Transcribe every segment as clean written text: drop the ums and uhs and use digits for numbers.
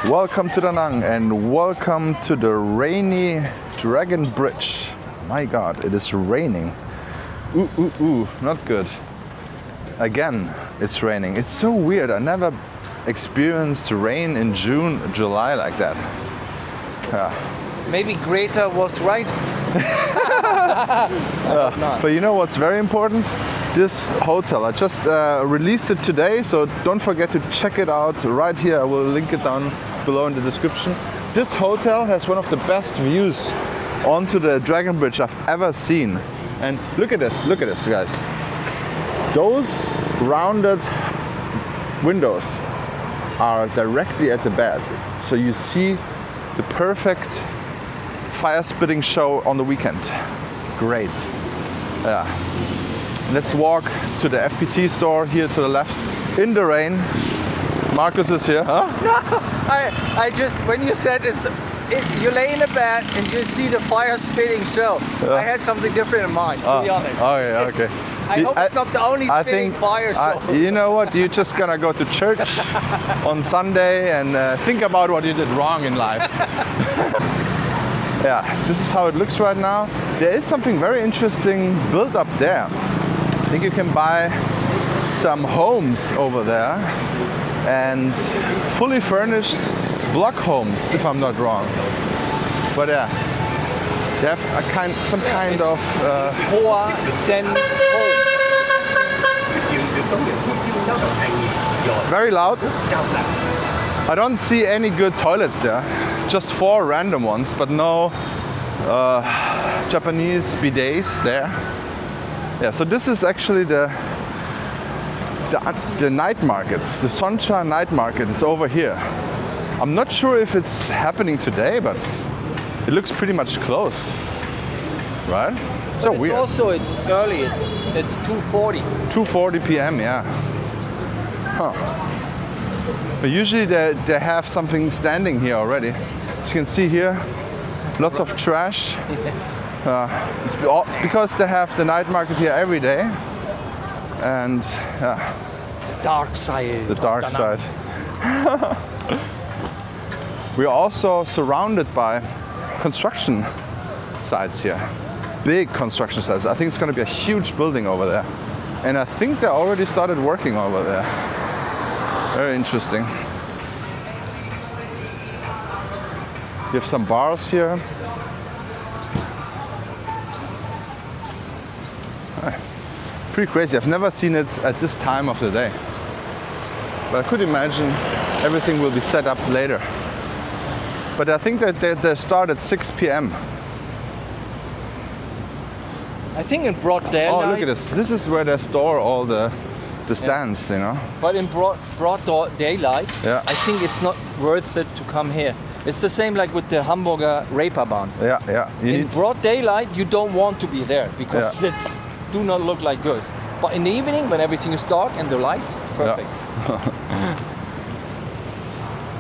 Welcome to Da Nang and welcome to the rainy Dragon Bridge. My God, it is raining. Ooh, not good. Again, it's raining. It's so weird. I never experienced rain in June, July like that. Maybe Greta was right. But you know what's very important? This hotel. I just released it today, so don't forget to check it out right here. I will link it down below in the description. This hotel has one of the best views onto the Dragon Bridge I've ever seen. And look at this, guys. Those rounded windows are directly at the bed. So you see the perfect fire spitting show on the weekend. Great. Yeah. Let's walk to the FPT store here to the left in the rain. Marcus is here, huh? No, I just, when you said you lay in a bed and you see the fire spitting show, I had something different in mind, to be honest. Oh yeah, okay. I hope it's not the only spitting fire show. You know what? You're just gonna go to church on Sunday and think about what you did wrong in life. Yeah, this is how it looks right now. There is something very interesting built up there. I think you can buy some homes over there and fully furnished block homes, if I'm not wrong. But yeah, they have some kind of Hoa Sen home. Very loud. I don't see any good toilets there. Just 4 random ones, but no Japanese bidets there. Yeah, so this is actually the night markets. The Soncha night market is over here. I'm not sure if it's happening today, but it looks pretty much closed, right? So it's weird. Also, it's early. It's 2:40. 2:40 p.m. Yeah. Huh. But usually they have something standing here already. As you can see here, lots of trash. Yes. It's because they have the night market here every day. And yeah. The dark side. The dark side. We are also surrounded by construction sites here. Big construction sites. I think it's going to be a huge building over there. And I think they already started working over there. Very interesting. You have some bars here. Pretty crazy. I've never seen it at this time of the day. But I could imagine everything will be set up later. But I think that they start at 6 p.m. I think in broad daylight. Oh, look at this. This is where they store all the stands, you know. But in broad daylight, yeah. I think it's not worth it to come here. It's the same like with the Hamburger Reeperbahn. Yeah. In broad daylight, you don't want to be there because it's do not look like good. But in the evening, when everything is dark and the lights, perfect. Yeah.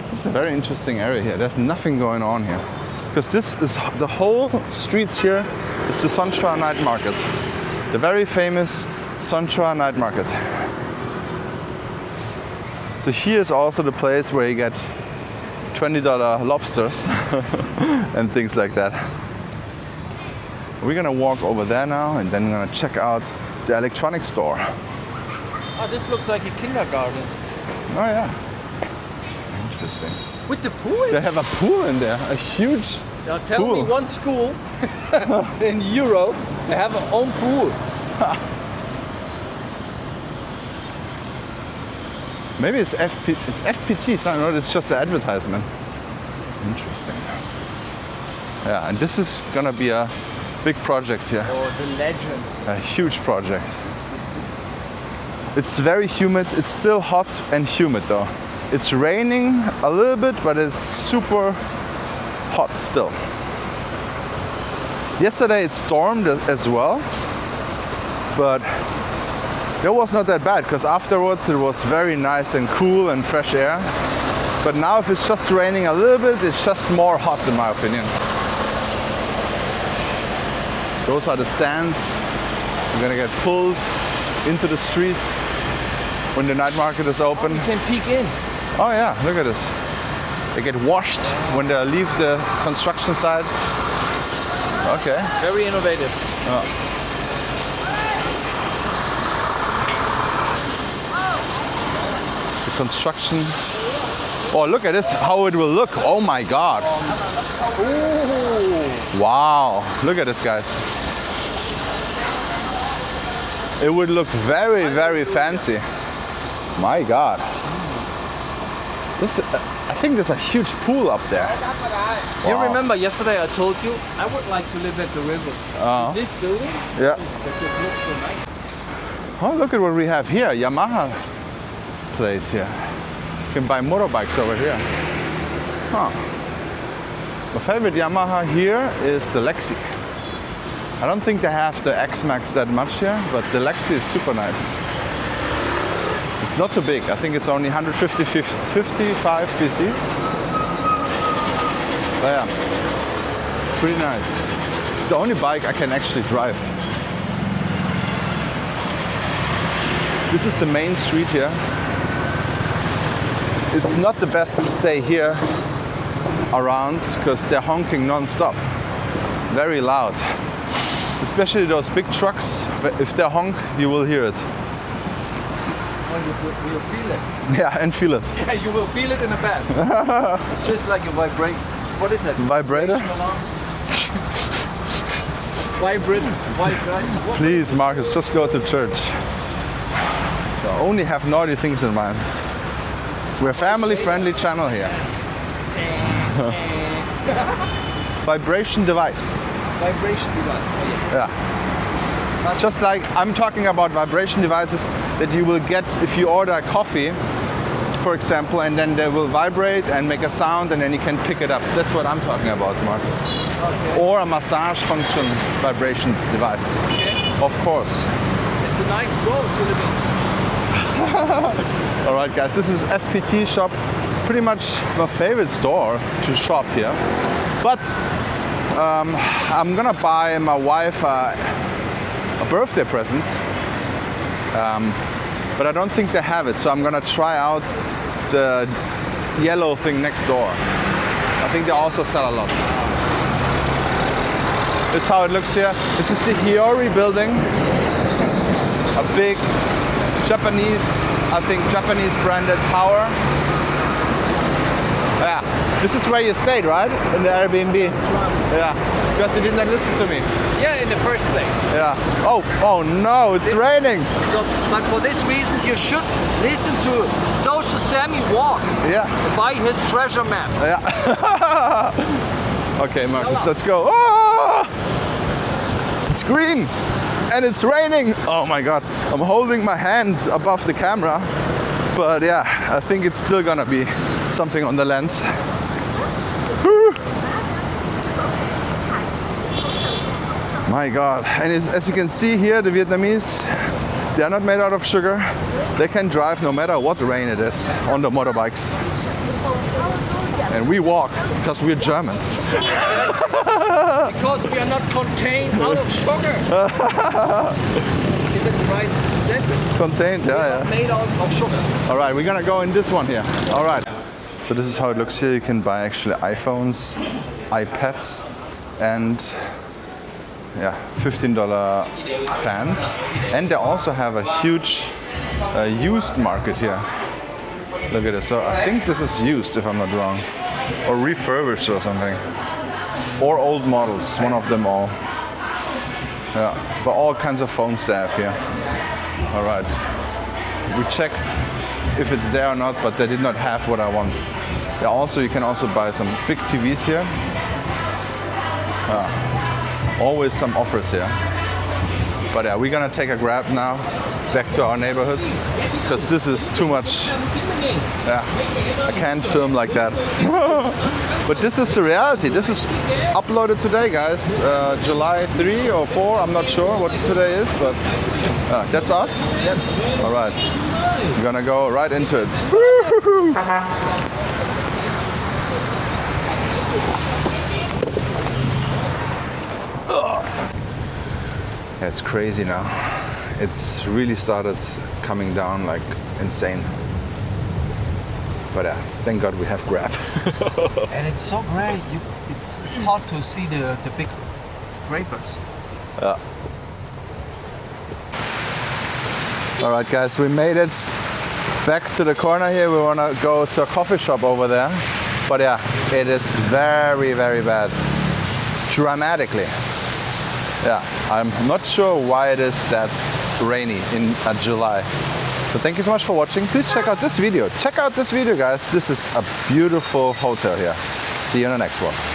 This is a very interesting area here. There's nothing going on here. Because this is the whole streets here is the Soncha night market. The very famous Soncha night market. So here's also the place where you get $20 lobsters and things like that. We're gonna walk over there now and then we're gonna check out the electronics store. Oh, this looks like a kindergarten. Oh yeah. Interesting. With the pool? They have a pool in there, a huge now tell pool. me one school in Europe, they have their own pool. Maybe it's FPT, so I know it's just an advertisement. Interesting. Yeah, and this is gonna be a big project here. Oh, the legend. A huge project. It's very humid. It's still hot and humid though. It's raining a little bit, but it's super hot still. Yesterday it stormed as well, but that was not that bad because afterwards it was very nice and cool and fresh air. But now if it's just raining a little bit, it's just more hot in my opinion. Those are the stands. We're gonna get pulled into the street when the night market is open. You can peek in. Oh yeah, look at this. They get washed when they leave the construction site. Okay. Very innovative. The construction. Oh, look at this, how it will look. Oh my God. Wow, look at this, guys. It would look very, very fancy. My God. This, I think there's a huge pool up there. You remember yesterday I told you I would like to live at the river. This building? Yeah. That just looks so nice. Oh, look at what we have here. Yamaha place here. You can buy motorbikes over here. Huh. My favorite Yamaha here is the Lexi. I don't think they have the X-Max that much here, but the Lexi is super nice. It's not too big. I think it's only 55 cc. But yeah, pretty nice. It's the only bike I can actually drive. This is the main street here. It's not the best to stay here around because they're honking non-stop. Very loud. Especially those big trucks. If they honk, you will hear it. You'll feel it. Yeah, and feel it. Yeah, you will feel it in the back. It's just like a vibrate. What is that? Vibrator? Vibrator. Please, Marcus, just go to church. So only have naughty things in mind. We're a family-friendly channel here. Vibration device. Vibration device. Oh, Yeah. Just like I'm talking about vibration devices that you will get if you order a coffee, for example, and then they will vibrate and make a sound and then you can pick it up. That's what I'm talking about, Marcus. Okay. Or a massage function vibration device. Okay. Of course. It's a nice road to live in. All right, guys, this is FPT shop. Pretty much my favorite store to shop here. But I'm gonna buy my wife a birthday present. But I don't think they have it, so I'm gonna try out the yellow thing next door. I think they also sell a lot. This is how it looks here. This is the Hiyori building. A big Japanese, I think Japanese branded tower. Yeah, this is where you stayed, right? In the Airbnb. Yeah, because you didn't listen to me. Yeah, in the first place. Yeah. Oh no, it's raining. So, but for this reason, you should listen to Social Sammy Walks. Yeah. Buy his treasure maps. Yeah. Okay, Marcus, let's go. Oh! It's green and it's raining. Oh my God, I'm holding my hand above the camera, but yeah, I think it's still gonna be something on the lens. Whew. My God, and as you can see here, the Vietnamese, they are not made out of sugar. They can drive no matter what rain it is on the motorbikes. And we walk because we're Germans. Because we are not contained out of sugar. Is it the right sentence? Contained, yeah. Made out of sugar. All right, we're gonna go in this one here. All right. So this is how it looks here. You can buy actually iPhones, iPads, and yeah, $15 fans. And they also have a huge used market here. Look at this. So I think this is used, if I'm not wrong, or refurbished or something, or old models. One of them all. Yeah, but all kinds of phones they have here. All right. We checked if it's there or not, but they did not have what I want. Yeah, also you can also buy some big TVs here. Always some offers here. But yeah, we're gonna take a grab now back to our neighborhood because this is too much. Yeah, I can't film like that. But this is the reality. This is uploaded today, guys. July 3 or 4, I'm not sure what today is, but that's us? Yes. All right, we're gonna go right into it. Yeah, it's crazy now. It's really started coming down like insane. But yeah, thank God we have Grab. And it's so great. It's hard to see the big scrapers. Yeah. All right, guys, we made it back to the corner here. We want to go to a coffee shop over there. But yeah, it is very, very bad. Dramatically. Yeah, I'm not sure why it is that rainy in July. So thank you so much for watching. Please check out this video. Check out this video, guys. This is a beautiful hotel here. See you in the next one.